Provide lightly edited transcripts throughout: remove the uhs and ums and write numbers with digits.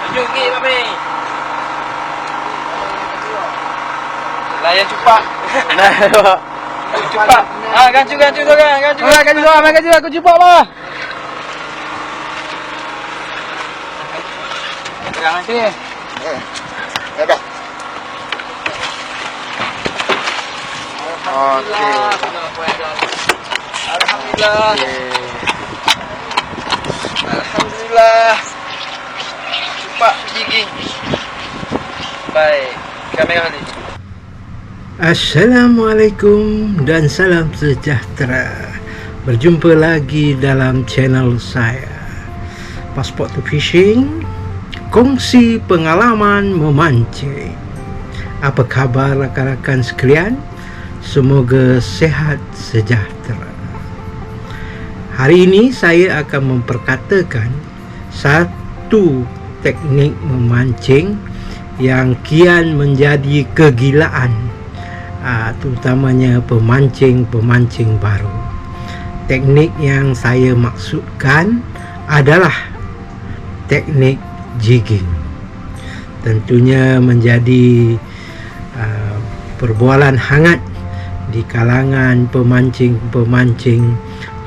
Jungi mami. Layan cepat. Cepat. Gancu seorang. Gancu aku cepat bah. Pegang sini. Dah. Okey. Alhamdulillah. Alhamdulillah. Cepat gigi. Baik. Kamera ni. Assalamualaikum dan salam sejahtera. Berjumpa lagi dalam channel saya, Passport to Fishing. Kongsi pengalaman memancing. Apa khabar rakan-rakan sekalian? Semoga sehat sejahtera. Hari ini saya akan memperkatakan satu teknik memancing yang kian menjadi kegilaan, terutamanya pemancing baru. Teknik yang saya maksudkan adalah teknik jigging. Tentunya menjadi perbualan hangat di kalangan pemancing-pemancing,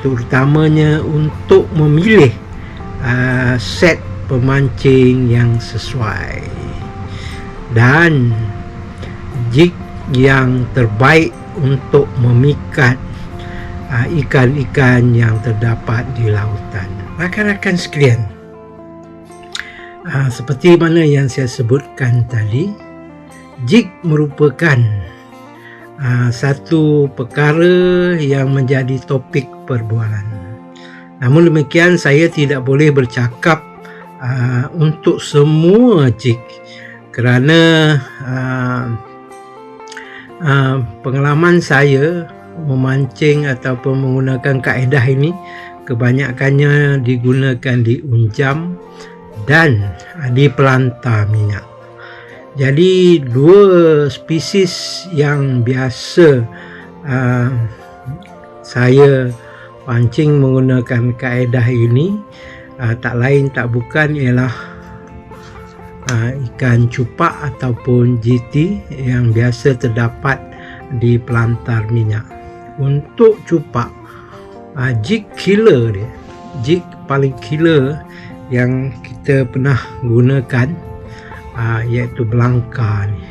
terutamanya untuk memilih set pemancing yang sesuai dan jig yang terbaik untuk memikat ikan-ikan yang terdapat di lautan. Rakan-rakan sekalian, seperti mana yang saya sebutkan tadi, jig merupakan satu perkara yang menjadi topik perbualan. Namun demikian, saya tidak boleh bercakap untuk semua jig, kerana pengalaman saya memancing ataupun menggunakan kaedah ini kebanyakannya digunakan di unjam dan di pelantar minyak. Jadi dua spesies yang biasa saya pancing menggunakan kaedah ini tak lain tak bukan ialah ikan cupak ataupun GT yang biasa terdapat di pelantar minyak. Untuk cupak, jig killer dia, jig paling killer yang kita pernah gunakan iaitu belangka ni.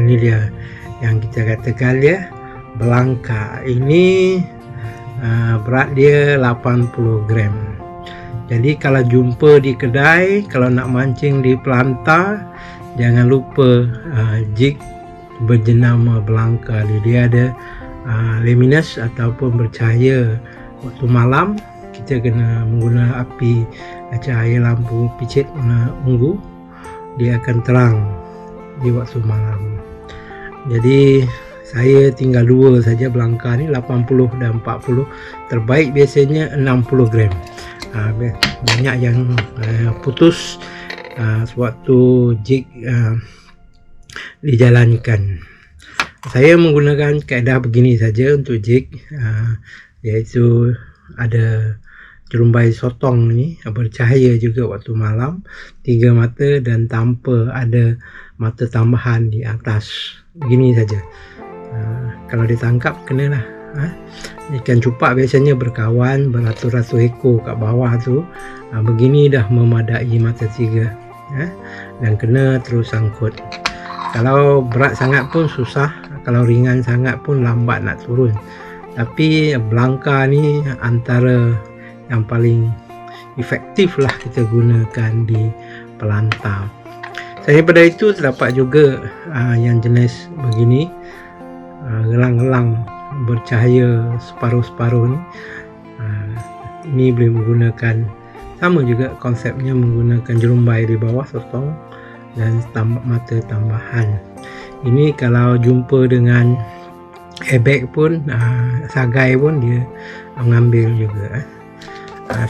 Ini dia yang kita katakan dia belangka. Ini berat dia 80 gram. Jadi kalau jumpa di kedai, kalau nak mancing di pelantar, jangan lupa jig berjenama belangka. Dia ada luminous ataupun bercahaya waktu malam. Kita kena menggunakan api cahaya lampu picit warna ungu, dia akan terang di waktu malam. Jadi saya tinggal dua saja belangka ni, 80 dan 40. Terbaik biasanya 60 gram. Banyak yang putus sewaktu jig dijalankan. Saya menggunakan kaedah begini saja untuk jig, iaitu ada jerumbai sotong ni bercahaya juga waktu malam, 3 mata dan tanpa ada mata tambahan di atas. Begini saja. Kalau ditangkap kenalah. Ikan cupak biasanya berkawan beratus-ratus ekor kat bawah tu. Begini dah memadai mata 3, dan kena terus sangkut. Kalau berat sangat pun susah, kalau ringan sangat pun lambat nak turun. Tapi belangka ni antara yang paling efektif lah kita gunakan di pelantar. Saya pada itu terdapat juga yang jenis begini, gelang-gelang bercahaya separuh-separuh ni. Ini boleh menggunakan, sama juga konsepnya, menggunakan jerumbai di bawah sotong dan mata tambahan. Ini kalau jumpa dengan airbag pun, sagai pun dia mengambil juga.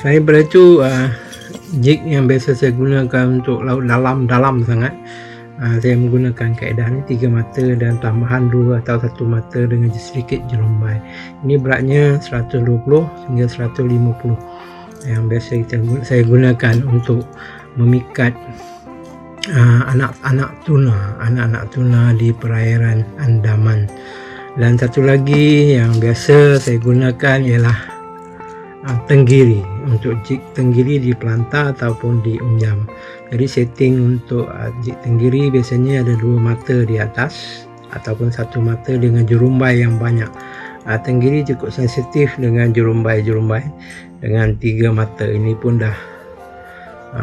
Saya pada itu jig yang biasa saya gunakan untuk laut dalam sangat, saya menggunakan kaedah ni, 3 mata dan tambahan 2 atau 1 mata dengan sedikit jerumbai. Ini beratnya 120 hingga 150 yang biasa saya gunakan untuk memikat anak-anak tuna di perairan Andaman. Dan satu lagi yang biasa saya gunakan ialah tenggiri, untuk jig tenggiri di pelantar ataupun di unjam. Jadi setting untuk jig tenggiri biasanya ada 2 mata di atas ataupun 1 mata dengan jurumbai yang banyak. Tenggiri cukup sensitif dengan jurumbai dengan 3 mata. Ini pun dah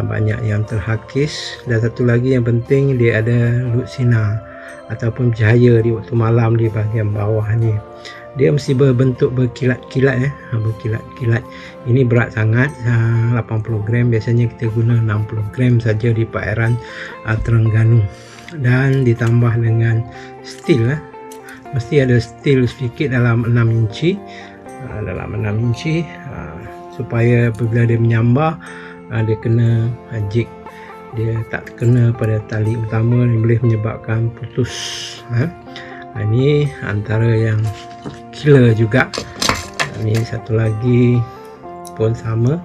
banyak yang terhakis. Dan satu lagi yang penting, dia ada lut sinar ataupun cahaya di waktu malam di bahagian bawah ni. Dia mesti berbentuk berkilat-kilat berkilat-kilat. Ini berat sangat, 80 gram. Biasanya kita guna 60 gram saja di perairan Terengganu. Dan ditambah dengan steel mesti ada steel sedikit dalam 6 inci supaya apabila dia menyambar dia kena jig, dia tak kena pada tali utama yang boleh menyebabkan putus. Ini antara yang killer juga. Ini satu lagi pun sama,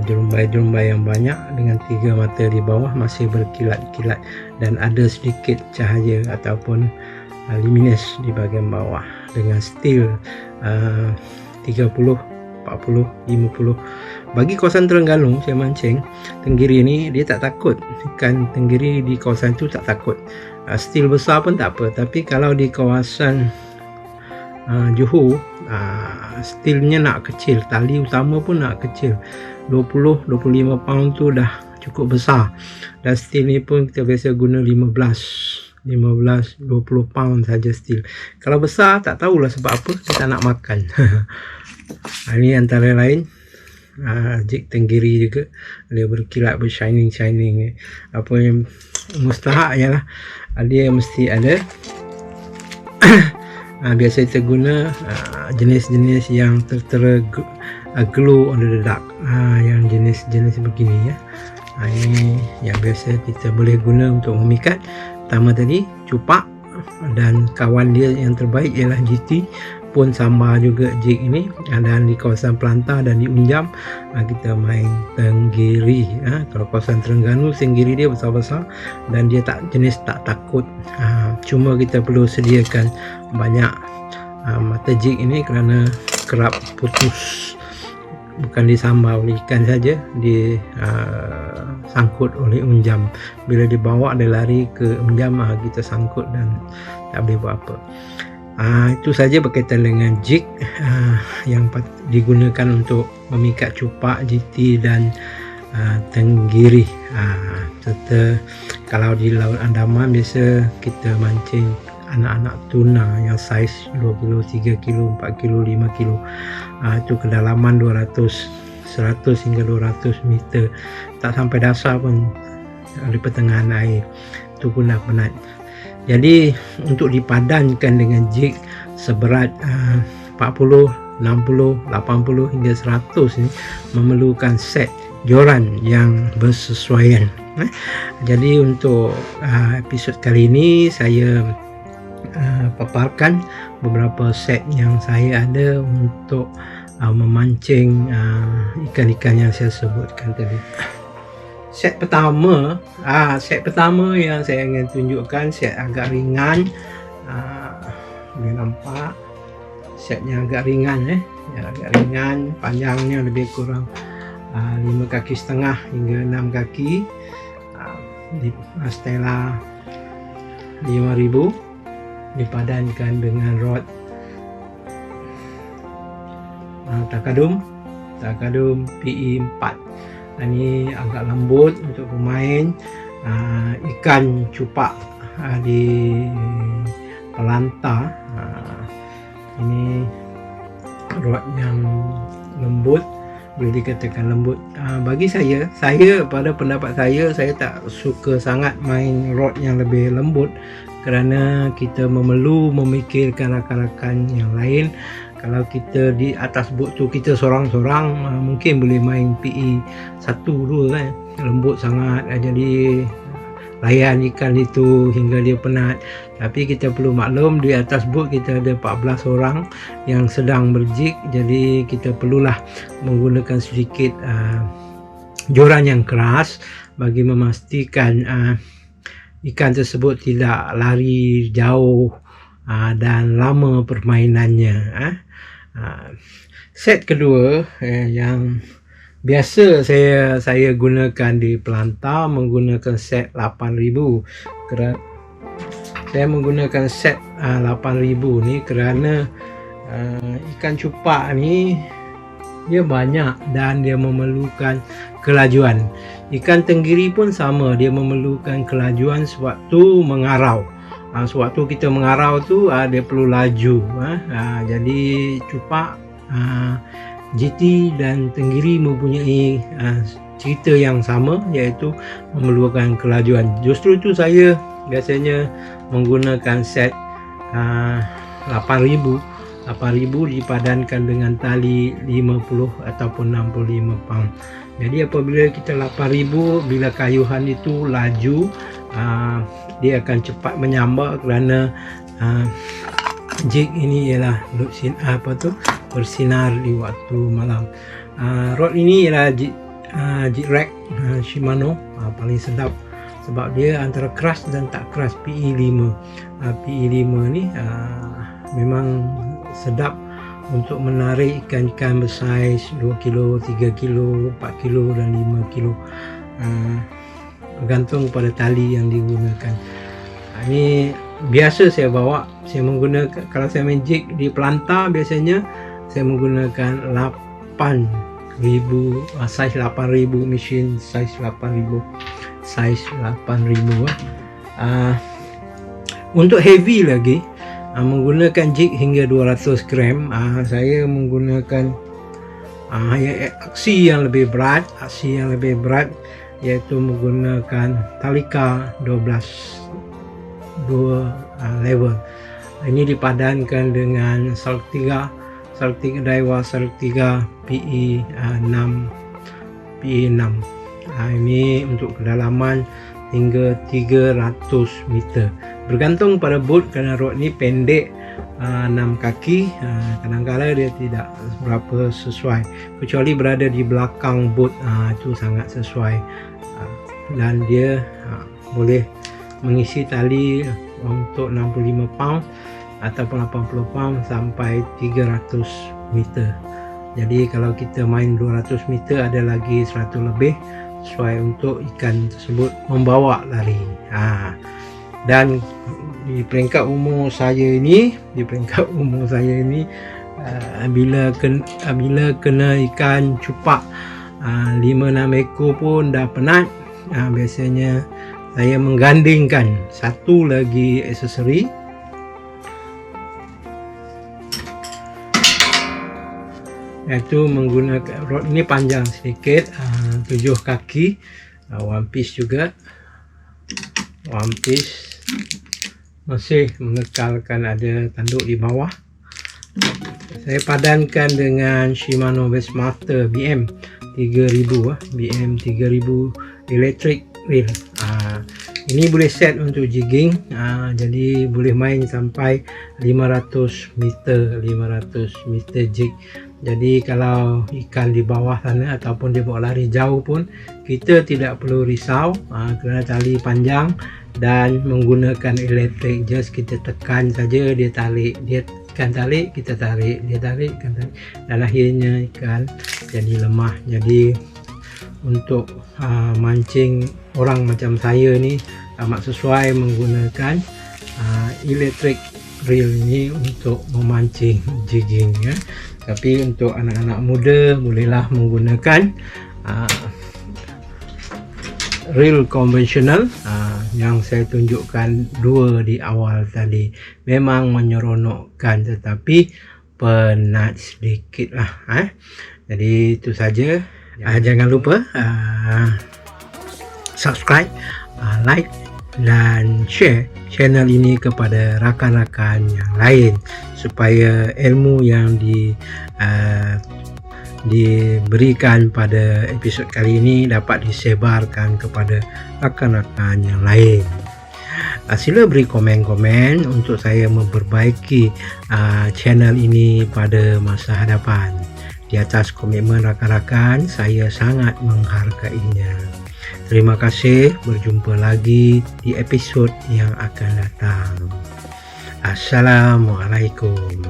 jurumbai yang banyak dengan 3 mata di bawah masih berkilat-kilat dan ada sedikit cahaya ataupun luminous di bahagian bawah dengan steel 30, 40, 50. Bagi kawasan Terengganu saya mancing tenggiri ni, dia tak takut. Ikan tenggiri di kawasan itu tak takut. Steel besar pun tak apa. Tapi kalau di kawasan Johor, steelnya nak kecil, tali utama pun nak kecil, 20-25 pound tu dah cukup besar. Dan steel ni pun kita biasa guna 15-20 pound saja steel. Kalau besar tak tahulah sebab apa, kita nak makan. Ini antara lain jig tenggiri juga, dia berkilat, bershining. Apa yang mustahak ialah dia mesti ada biasa kita guna jenis-jenis yang tertera glow on the dark, yang jenis-jenis begini ya. Ini yang biasa kita boleh guna untuk memikat. Pertama tadi cupak, dan kawan dia yang terbaik ialah GT pun sambar juga jig ini. Dan di kawasan pelantar dan di unjam kita main tenggiri. Kalau kawasan Terengganu, tenggiri dia besar-besar dan dia jenis tak takut. Cuma kita perlu sediakan banyak mata jig ini kerana kerap putus, bukan disambar oleh ikan saja, disangkut oleh unjam. Bila dibawa dia lari ke unjam, kita sangkut dan tak boleh buat apa. Itu saja berkaitan dengan jig yang digunakan untuk memikat cupak, GT dan tenggiri. Serta kalau di Laut Andaman biasa kita mancing anak-anak tuna yang saiz 2 kilo, 3 kilo, 4 kilo, 5 kilo. Itu kedalaman 100 hingga 200 meter, tak sampai dasar pun di pertengahan air. Itu pun dah penat. Jadi untuk dipadankan dengan jig seberat 40, 60, 80 hingga 100 ni memerlukan set joran yang bersesuaian. Jadi untuk episod kali ini saya paparkan beberapa set yang saya ada untuk memancing ikan-ikan yang saya sebutkan tadi. Set pertama yang saya ingin tunjukkan, set agak ringan. Boleh nampak setnya agak ringan agak ringan, panjangnya lebih kurang 5,5 kaki hingga 6 kaki. Di Stella 5000 dipadankan dengan rod Takadum PE 4. Ini agak lembut untuk pemain ikan cupak di pelantar. Ini rod yang lembut, boleh dikatakan lembut. Bagi saya pada pendapat saya tak suka sangat main rod yang lebih lembut kerana kita memerlu memikirkan rakan-rakan yang lain. Kalau kita di atas bot tu kita sorang-sorang, mungkin boleh main PE 1-2 kan, lembut sangat, jadi layan ikan itu hingga dia penat. Tapi kita perlu maklum di atas bot kita ada 14 orang yang sedang berjig, jadi kita perlulah menggunakan sedikit joran yang keras bagi memastikan ikan tersebut tidak lari jauh dan lama permainannya. Set kedua yang biasa saya gunakan di pelantar menggunakan set 8000. Saya menggunakan set 8000 ni kerana ikan cupak ni dia banyak dan dia memerlukan kelajuan. Ikan tenggiri pun sama, dia memerlukan kelajuan sewaktu mengarau. Sewaktu kita mengarau tu dia perlu laju. Jadi cupak, GT dan tenggiri mempunyai cerita yang sama, iaitu memerlukan kelajuan. Justru itu saya biasanya menggunakan set 8000 dipadankan dengan tali 50 ataupun 65 pound. Jadi apabila kita 8000, bila kayuhan itu laju, dia akan cepat menyambar kerana jig ini ialah bersinar di waktu malam. Rod ini ialah jig rack Shimano, paling sedap sebab dia antara keras dan tak keras. PE5 ni memang sedap untuk menarik ikan-ikan bersaiz 2 kilo, 3 kilo, 4 kilo dan 5 kilo, bergantung pada tali yang digunakan. Ini biasa saya bawa. Saya menggunakan, kalau saya main jig di pelantar, biasanya saya menggunakan 8000, saiz 8000, mesin saiz 8000. Untuk heavy lagi, menggunakan jig hingga 200 gram, saya menggunakan aksi yang lebih berat, iaitu menggunakan Talika 2 level. Ini dipadankan dengan Saltiga Daiwa Saltiga PE6. Ini untuk kedalaman hingga 300 meter, bergantung pada boat, kerana rod ni pendek 6 kaki, kadang-kadang dia tidak berapa sesuai, kecuali berada di belakang boat, itu sangat sesuai, dan dia boleh mengisi tali untuk 65 pound ataupun 80 pound sampai 300 meter. Jadi kalau kita main 200 meter, ada lagi 100 lebih sesuai untuk ikan tersebut membawa lari. Dan di peringkat umur saya ini, bila kena ikan cupak 5-6 ekor pun dah penat, biasanya saya menggandingkan satu lagi aksesori, iaitu menggunakan rod ini panjang sedikit, 7 kaki, one piece juga, masih mengekalkan ada tanduk di bawah. Saya padankan dengan Shimano Bassmaster BM 3000 electric reel. Ini boleh set untuk jigging, jadi boleh main sampai 500 meter jig. Jadi kalau ikan di bawah sana ataupun dia bawa lari jauh pun, kita tidak perlu risau, kerana tali panjang dan menggunakan elektrik. Just kita tekan saja, dia tarik, ikan tarik, kita tarik, dia tarik, ikan tarik, dan akhirnya ikan jadi lemah. Jadi untuk mancing orang macam saya ni amat sesuai menggunakan electric reel ni untuk memancing jigging, ya. Tapi untuk anak-anak muda, bolehlah menggunakan reel konvensional yang saya tunjukkan 2 di awal tadi. Memang menyeronokkan, tetapi penat sedikit lah. Jadi itu saja. Jangan lupa subscribe, like dan share channel ini kepada rakan-rakan yang lain, supaya ilmu yang diberikan pada episod kali ini dapat disebarkan kepada rakan-rakan yang lain. Sila beri komen-komen untuk saya memperbaiki channel ini pada masa hadapan. Di atas komitmen rakan-rakan, saya sangat menghargainya. Terima kasih, berjumpa lagi di episode yang akan datang. Assalamualaikum.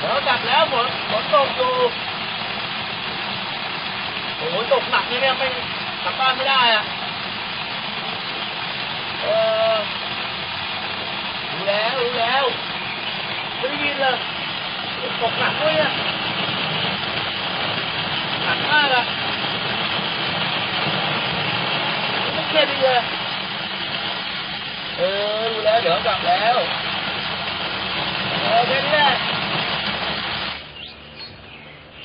เดี๋ยวกลับแล้วฝนตกอยู่โอ้โหตกหนักเนี่ยไม่กลับบ้านไม่ได้อ่ะรู้แล้วไม่ได้ยินเลยตกหนักด้วยเนี่ยหนักมากอ่ะไม่เครียดเลยรู้แล้วเดี๋ยวกลับแล้ว